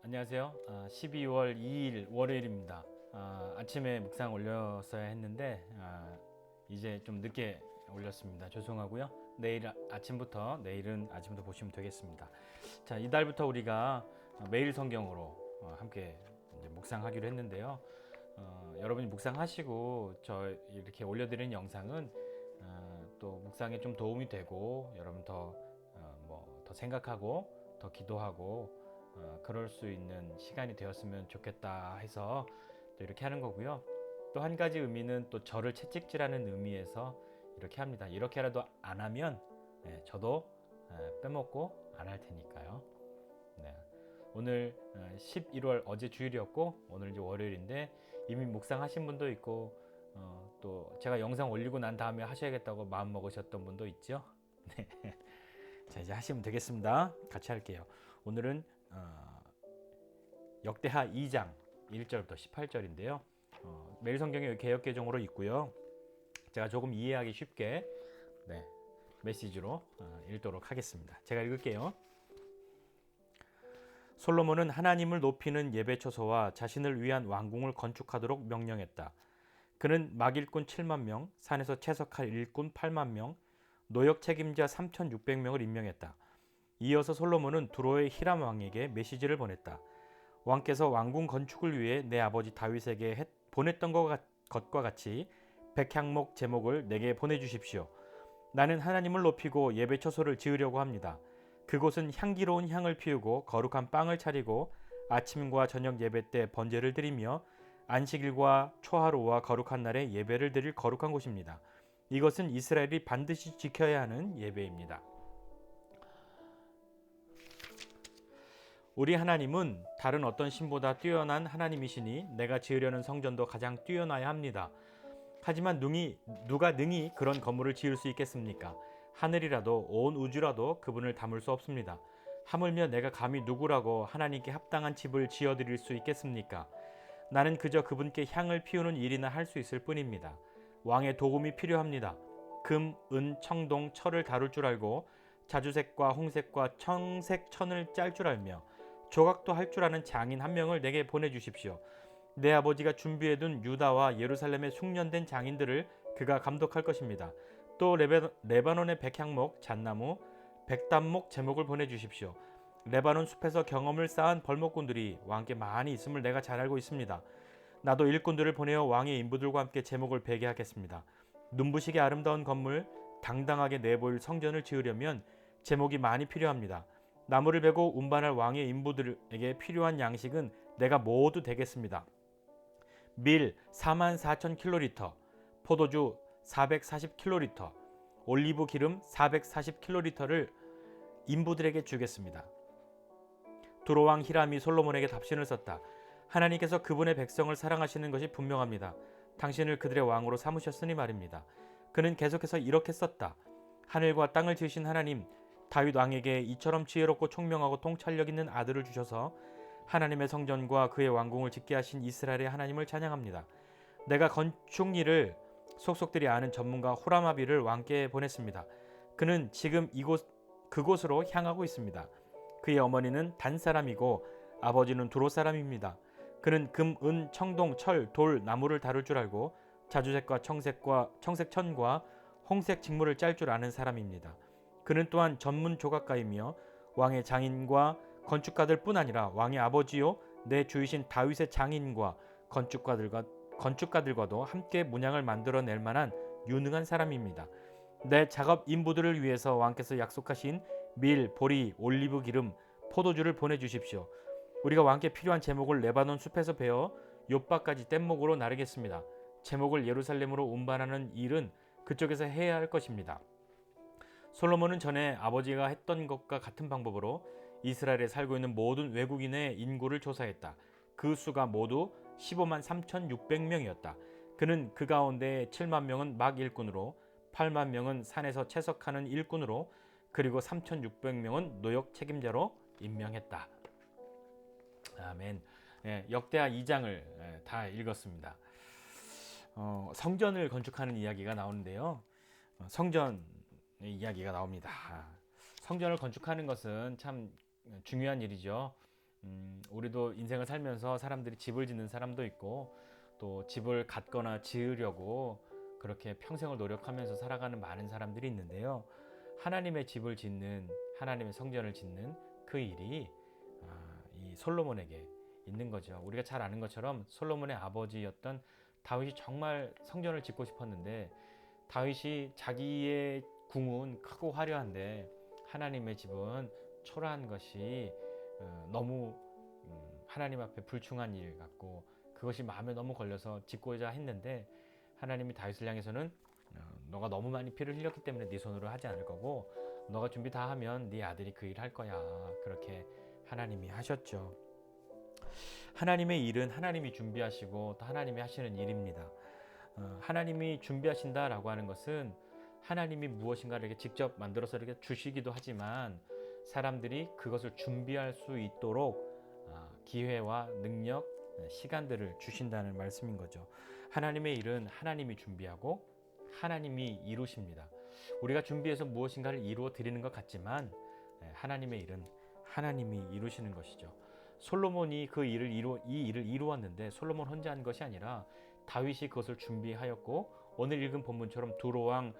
안녕하세요. 12월 2일 월요일입니다. 아침에 묵상 올렸어야 했는데 이제 좀 늦게 올렸습니다. 죄송하고요. 내일은 아침부터 보시면 되겠습니다. 자, 이달부터 우리가 매일 성경으로 함께 이제 묵상하기로 했는데요. 여러분이 묵상하시고 저 이렇게 올려드리는 영상은 또 묵상에 좀 도움이 되고 여러분 더 생각하고 더 기도하고 그럴 수 있는 시간이 되었으면 좋겠다 해서 또 이렇게 하는 거고요. 또 한 가지 의미는 또 저를 채찍질하는 의미에서 이렇게 합니다. 이렇게라도 안 하면 저도 빼먹고 안 할 테니까요. 네. 오늘 11월 어제 주일이었고 오늘 이제 월요일인데 이미 묵상하신 분도 있고 또 제가 영상 올리고 난 다음에 하셔야겠다고 마음 먹으셨던 분도 있죠. 네. 자, 이제 하시면 되겠습니다. 같이 할게요. 오늘은 역대하 2장 1절부터 18절인데요. 매일 성경의 개역개정으로 있고요. 제가 조금 이해하기 쉽게 메시지로 읽도록 하겠습니다. 제가 읽을게요. 솔로몬은 하나님을 높이는 예배 처소와 자신을 위한 왕궁을 건축하도록 명령했다. 그는 막일꾼 7만 명, 산에서 채석할 일꾼 8만 명, 노역 책임자 3,600명을 임명했다. 이어서 솔로몬은 두로의 히람 왕에게 메시지를 보냈다. 왕께서 왕궁 건축을 위해 내 아버지 다윗에게 보냈던 것과 같이 백향목 제목을 내게 보내주십시오. 나는 하나님을 높이고 예배 처소를 지으려고 합니다. 그곳은 향기로운 향을 피우고 거룩한 빵을 차리고 아침과 저녁 예배 때 번제를 드리며 안식일과 초하루와 거룩한 날에 예배를 드릴 거룩한 곳입니다. 이것은 이스라엘이 반드시 지켜야 하는 예배입니다. 우리 하나님은 다른 어떤 신보다 뛰어난 하나님이시니 내가 지으려는 성전도 가장 뛰어나야 합니다. 하지만 누가 능히 그런 건물을 지을 수 있겠습니까? 하늘이라도 온 우주라도 그분을 담을 수 없습니다. 하물며 내가 감히 누구라고 하나님께 합당한 집을 지어드릴 수 있겠습니까? 나는 그저 그분께 향을 피우는 일이나 할 수 있을 뿐입니다. 왕의 도움이 필요합니다. 금, 은, 청동, 철을 다룰 줄 알고 자주색과 홍색과 청색 천을 짤 줄 알며 조각도 할 줄 아는 장인 한 명을 내게 보내주십시오. 내 아버지가 준비해둔 유다와 예루살렘의 숙련된 장인들을 그가 감독할 것입니다. 또 레바논의 백향목, 잣나무, 백담목 제목을 보내주십시오. 레바논 숲에서 경험을 쌓은 벌목꾼들이 왕께 많이 있음을 내가 잘 알고 있습니다. 나도 일꾼들을 보내어 왕의 인부들과 함께 제목을 베게 하겠습니다. 눈부시게 아름다운 건물, 당당하게 내보일 성전을 지으려면 제목이 많이 필요합니다. 나무를 베고 운반할 왕의 인부들에게 필요한 양식은 내가 모두 되겠습니다. 밀 44,000kl, 포도주 440kl, 올리브 기름 440kl를 인부들에게 주겠습니다. 두로왕 히람이 솔로몬에게 답신을 썼다. 하나님께서 그분의 백성을 사랑하시는 것이 분명합니다. 당신을 그들의 왕으로 삼으셨으니 말입니다. 그는 계속해서 이렇게 썼다. 하늘과 땅을 지으신 하나님, 다윗 왕에게 이처럼 지혜롭고 총명하고 통찰력 있는 아들을 주셔서 하나님의 성전과 그의 왕궁을 짓게 하신 이스라엘의 하나님을 찬양합니다. 내가 건축 일을 속속들이 아는 전문가 호라마비를 왕께 보냈습니다. 그는 지금 그곳으로 향하고 있습니다. 그의 어머니는 단 사람이고 아버지는 두로 사람입니다. 그는 금, 은, 청동, 철, 돌, 나무를 다룰 줄 알고 자주색과 청색천과 홍색 직물을 짤 줄 아는 사람입니다. 그는 또한 전문 조각가이며 왕의 장인과 건축가들 뿐 아니라 왕의 아버지요 내 주이신 다윗의 장인과 건축가들과도 함께 문양을 만들어낼 만한 유능한 사람입니다. 내 작업 인부들을 위해서 왕께서 약속하신 밀, 보리, 올리브 기름, 포도주를 보내주십시오. 우리가 왕께 필요한 제목을 레바논 숲에서 베어 욥바까지 뗏목으로 나르겠습니다. 제목을 예루살렘으로 운반하는 일은 그쪽에서 해야 할 것입니다. 솔로몬은 전에 아버지가 했던 것과 같은 방법으로 이스라엘에 살고 있는 모든 외국인의 인구를 조사했다. 그 수가 모두 15만 3,600명이었다. 그는 그 가운데 7만 명은 막 일꾼으로, 8만 명은 산에서 채석하는 일꾼으로, 그리고 3,600명은 노역 책임자로 임명했다. 아멘. 역대하 2장을 다 읽었습니다. 성전을 건축하는 이야기가 나오는데요. 성전의 이야기가 나옵니다. 성전을 건축하는 것은 참 중요한 일이죠. 우리도 인생을 살면서 사람들이 집을 짓는 사람도 있고 또 집을 갖거나 지으려고 그렇게 평생을 노력하면서 살아가는 많은 사람들이 있는데요. 하나님의 집을 짓는, 하나님의 성전을 짓는 그 일이 이 솔로몬에게 있는 거죠. 우리가 잘 아는 것처럼 솔로몬의 아버지였던 다윗이 정말 성전을 짓고 싶었는데 다윗이 자기의 궁은 크고 화려한데 하나님의 집은 초라한 것이 너무 하나님 앞에 불충한 일 같고 그것이 마음에 너무 걸려서 짓고자 했는데 하나님이 다윗을 향해서는 너가 너무 많이 피를 흘렸기 때문에 네 손으로 하지 않을 거고 너가 준비 다 하면 네 아들이 그 일을 할 거야. 그렇게 하나님이 하셨죠. 하나님의 일은 하나님이 준비하시고 또 하나님이 하시는 일입니다. 하나님이 준비하신다라고 하는 것은 하나님이 무엇인가를 이렇게 직접 만들어서 이렇게 주시기도 하지만 사람들이 그것을 준비할 수 있도록 기회와 능력, 시간들을 주신다는 말씀인 거죠. 하나님의 일은 하나님이 준비하고 하나님이 이루십니다. 우리가 준비해서 무엇인가를 이루어 드리는 것 같지만 하나님의 일은 하나님이 이루시는 것이죠. 솔로몬이 이 일을 이루었는데 솔로몬 혼자 한 것이 아니라 다윗이 그것을 준비하였고 오늘 읽은 본문처럼 두로 왕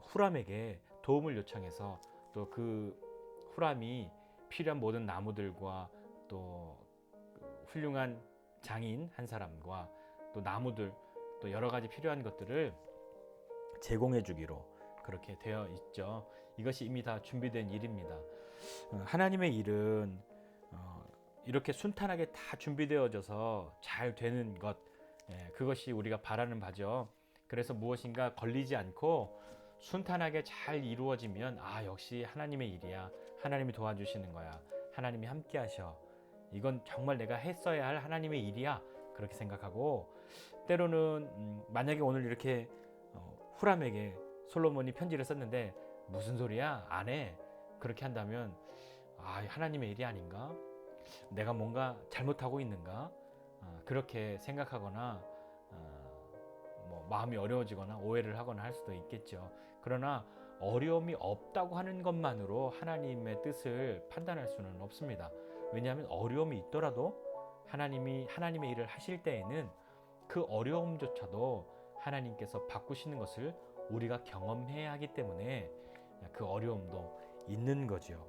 후람에게 도움을 요청해서 또 그 후람이 필요한 모든 나무들과 또 훌륭한 장인 한 사람과 또 나무들 또 여러 가지 필요한 것들을 제공해 주기로 그렇게 되어 있죠. 이것이 이미 다 준비된 일입니다. 하나님의 일은 이렇게 순탄하게 다 준비되어져서 잘 되는 것, 그것이 우리가 바라는 바죠. 그래서 무엇인가 걸리지 않고 순탄하게 잘 이루어지면 역시 하나님의 일이야. 하나님이 도와주시는 거야. 하나님이 함께 하셔. 이건 정말 내가 했어야 할 하나님의 일이야. 그렇게 생각하고 때로는 만약에 오늘 이렇게 후람에게 솔로몬이 편지를 썼는데 무슨 소리야? 안 해. 그렇게 한다면 하나님의 일이 아닌가? 내가 뭔가 잘못하고 있는가? 그렇게 생각하거나 마음이 어려워지거나 오해를 하거나 할 수도 있겠죠. 그러나 어려움이 없다고 하는 것만으로 하나님의 뜻을 판단할 수는 없습니다. 왜냐하면 어려움이 있더라도 하나님이 하나님의 일을 하실 때에는 그 어려움조차도 하나님께서 바꾸시는 것을 우리가 경험해야 하기 때문에 그 어려움도 있는 거죠.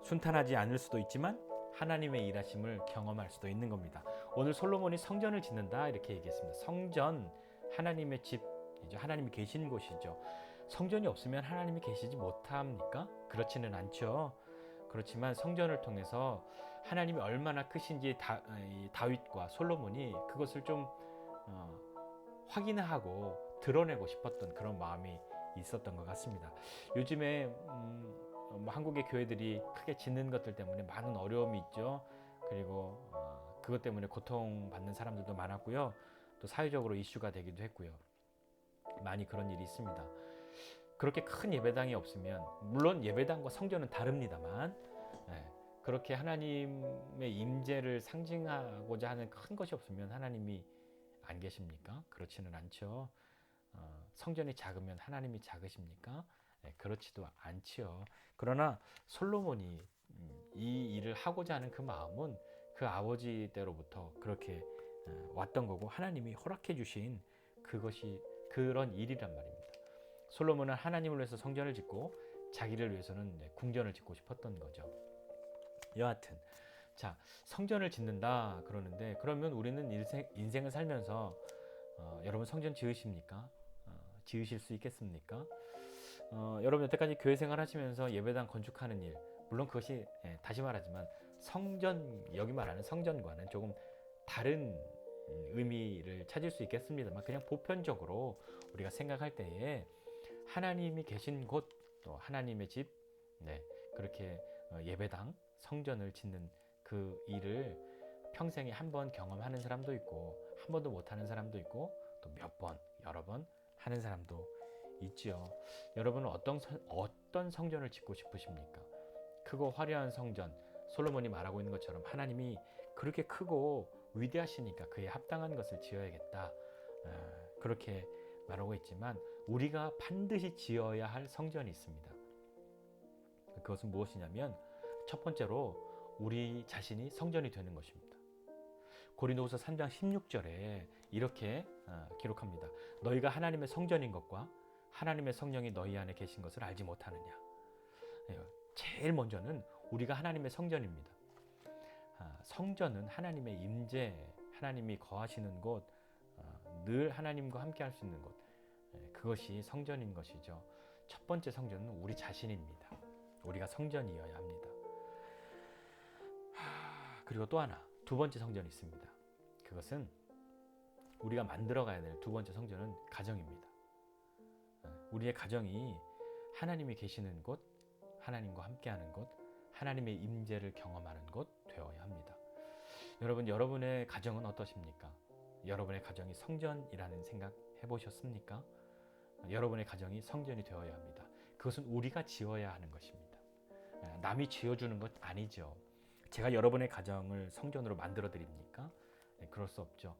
순탄하지 않을 수도 있지만 하나님의 일하심을 경험할 수도 있는 겁니다. 오늘 솔로몬이 성전을 짓는다 이렇게 얘기했습니다. 성전, 하나님의 집이죠. 하나님이 계신 곳이죠. 성전이 없으면 하나님이 계시지 못합니까? 그렇지는 않죠. 그렇지만 성전을 통해서 하나님이 얼마나 크신지 다윗과 솔로몬이 그것을 좀 확인하고 드러내고 싶었던 그런 마음이 있었던 것 같습니다. 요즘에 한국의 교회들이 크게 짓는 것들 때문에 많은 어려움이 있죠. 그리고 그것 때문에 고통받는 사람들도 많았고요. 또 사회적으로 이슈가 되기도 했고요. 많이 그런 일이 있습니다. 그렇게 큰 예배당이 없으면 물론 예배당과 성전은 다릅니다만 그렇게 하나님의 임재를 상징하고자 하는 큰 것이 없으면 하나님이 안 계십니까? 그렇지는 않죠. 성전이 작으면 하나님이 작으십니까? 그렇지도 않지요. 그러나 솔로몬이 이 일을 하고자 하는 그 마음은 그 아버지 때로부터 그렇게 왔던 거고 하나님이 허락해 주신 그것이 그런 일이란 말입니다. 솔로몬은 하나님을 위해서 성전을 짓고 자기를 위해서는 궁전을 짓고 싶었던 거죠. 여하튼 자, 성전을 짓는다 그러는데 그러면 우리는 인생을 살면서 여러분 성전 지으십니까? 지으실 수 있겠습니까? 여러분 여태까지 교회 생활 하시면서 예배당 건축하는 일 물론 그것이 다시 말하지만 성전 여기 말하는 성전과는 조금 다른 의미를 찾을 수 있겠습니다만 그냥 보편적으로 우리가 생각할 때에 하나님이 계신 곳 또 하나님의 집 그렇게 예배당 성전을 짓는 그 일을 평생에 한 번 경험하는 사람도 있고 한 번도 못하는 사람도 있고 또 몇 번 여러 번 하는 사람도 있지요. 여러분은 어떤 성전을 짓고 싶으십니까? 크고 화려한 성전, 솔로몬이 말하고 있는 것처럼 하나님이 그렇게 크고 위대하시니까 그에 합당한 것을 지어야겠다. 그렇게 말하고 있지만 우리가 반드시 지어야 할 성전이 있습니다. 그것은 무엇이냐면 첫 번째로 우리 자신이 성전이 되는 것입니다. 고린도후서 3장 16절에 이렇게 기록합니다. 너희가 하나님의 성전인 것과 하나님의 성령이 너희 안에 계신 것을 알지 못하느냐. 제일 먼저는 우리가 하나님의 성전입니다. 성전은 하나님의 임재, 하나님이 거하시는 곳, 늘 하나님과 함께 할 수 있는 곳, 그것이 성전인 것이죠. 첫 번째 성전은 우리 자신입니다. 우리가 성전이어야 합니다. 그리고 또 하나, 두 번째 성전이 있습니다. 그것은 우리가 만들어가야 될 두 번째 성전은 가정입니다. 우리의 가정이 하나님이 계시는 곳, 하나님과 함께하는 곳, 하나님의 임재를 경험하는 곳 되어야 합니다. 여러분, 여러분의 가정은 어떠십니까? 여러분의 가정이 성전이라는 생각 해보셨습니까? 여러분의 가정이 성전이 되어야 합니다. 그것은 우리가 지어야 하는 것입니다. 남이 지어주는 것 아니죠. 제가 여러분의 가정을 성전으로 만들어 드립니까? 그럴 수 없죠.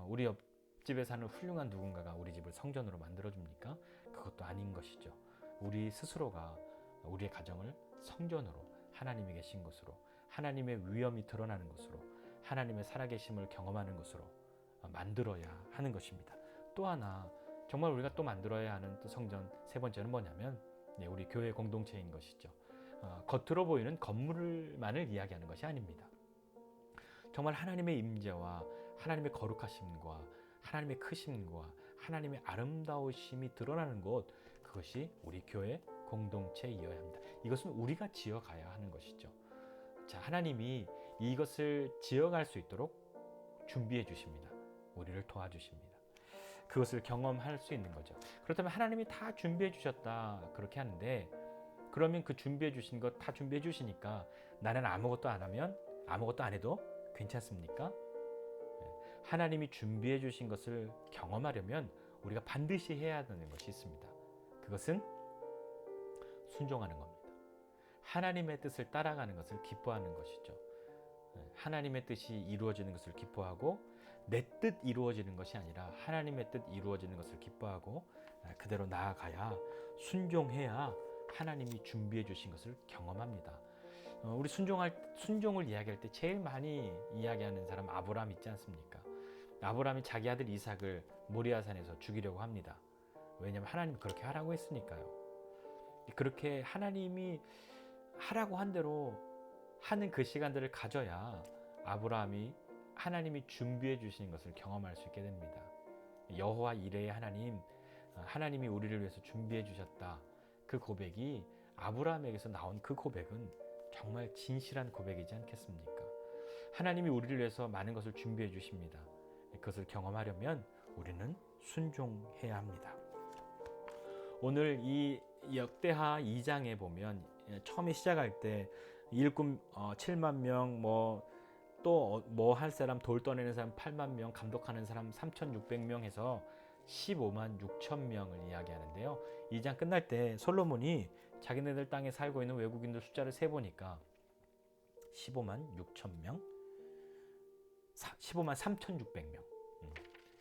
우리 옆집에 사는 훌륭한 누군가가 우리 집을 성전으로 만들어 줍니까? 그것도 아닌 것이죠. 우리 스스로가 우리의 가정을 성전으로, 하나님이 계신 곳으로, 하나님의 위엄이 드러나는 곳으로, 하나님의 살아계심을 경험하는 곳으로 만들어야 하는 것입니다. 또 하나, 정말 우리가 또 만들어야 하는 또 성전 세 번째는 뭐냐면 우리 교회 공동체인 것이죠. 겉으로 보이는 건물만을 이야기하는 것이 아닙니다. 정말 하나님의 임재와 하나님의 거룩하심과 하나님의 크심과 하나님의 아름다우심이 드러나는 곳, 그것이 우리 교회 공동체이어야 합니다. 이것은 우리가 지어가야 하는 것이죠. 자, 하나님이 이것을 지어갈 수 있도록 준비해 주십니다. 우리를 도와주십니다. 그것을 경험할 수 있는 거죠. 그렇다면 하나님이 다 준비해 주셨다 그렇게 하는데, 그러면 그 준비해 주신 것 다 준비해 주시니까 나는 아무것도 안 하면, 아무것도 안 해도 괜찮습니까? 하나님이 준비해 주신 것을 경험하려면 우리가 반드시 해야 하는 것이 있습니다. 그것은 순종하는 겁니다. 하나님의 뜻을 따라가는 것을 기뻐하는 것이죠. 하나님의 뜻이 이루어지는 것을 기뻐하고, 내 뜻 이루어지는 것이 아니라 하나님의 뜻 이루어지는 것을 기뻐하고 그대로 나아가야, 순종해야 하나님이 준비해 주신 것을 경험합니다. 우리 순종을 이야기할 때 제일 많이 이야기하는 사람 아브라함 있지 않습니까? 아브라함이 자기 아들 이삭을 모리아산에서 죽이려고 합니다. 왜냐하면 하나님이 그렇게 하라고 했으니까요. 그렇게 하나님이 하라고 한 대로 하는 그 시간들을 가져야 아브라함이 하나님이 준비해 주신 것을 경험할 수 있게 됩니다. 여호와 이레의 하나님, 하나님이 우리를 위해서 준비해 주셨다. 그 고백이, 아브라함에게서 나온 그 고백은 정말 진실한 고백이지 않겠습니까? 하나님이 우리를 위해서 많은 것을 준비해 주십니다. 그것을 경험하려면 우리는 순종해야 합니다. 오늘 이 역대하 2장에 보면 처음에 시작할 때 일꾼 7만 명, 또 뭐 할 사람, 돌 떠내는 사람 8만 명, 감독하는 사람 3,600명 해서 15만 6천 명을 이야기하는데요. 2장 끝날 때 솔로몬이 자기네들 땅에 살고 있는 외국인들 숫자를 세보니까 15만 6천 명, 15만 3,600명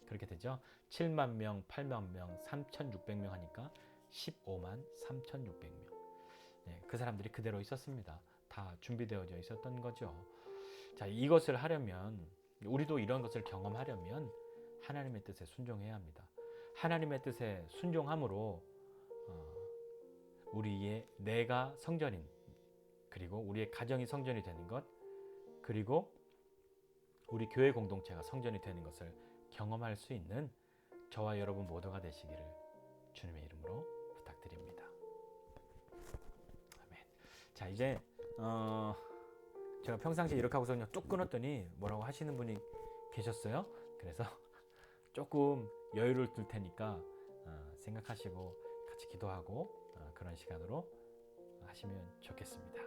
그렇게 되죠. 7만 명, 8만 명, 3,600명 하니까 15만 3,600명. 그 사람들이 그대로 있었습니다. 다 준비되어져 있었던 거죠. 자, 이것을 하려면, 우리도 이런 것을 경험하려면 하나님의 뜻에 순종해야 합니다. 하나님의 뜻에 순종함으로 우리의 내가 성전인, 그리고 우리의 가정이 성전이 되는 것, 그리고 우리 교회 공동체가 성전이 되는 것을 경험할 수 있는 저와 여러분 모두가 되시기를 주님의 이름으로 부탁드립니다. 아멘. 자, 이제 제가 평상시에 이렇게 하고서 그냥 뚝 끊었더니 뭐라고 하시는 분이 계셨어요. 그래서 조금 여유를 둘 테니까 생각하시고 같이 기도하고 그런 시간으로 하시면 좋겠습니다.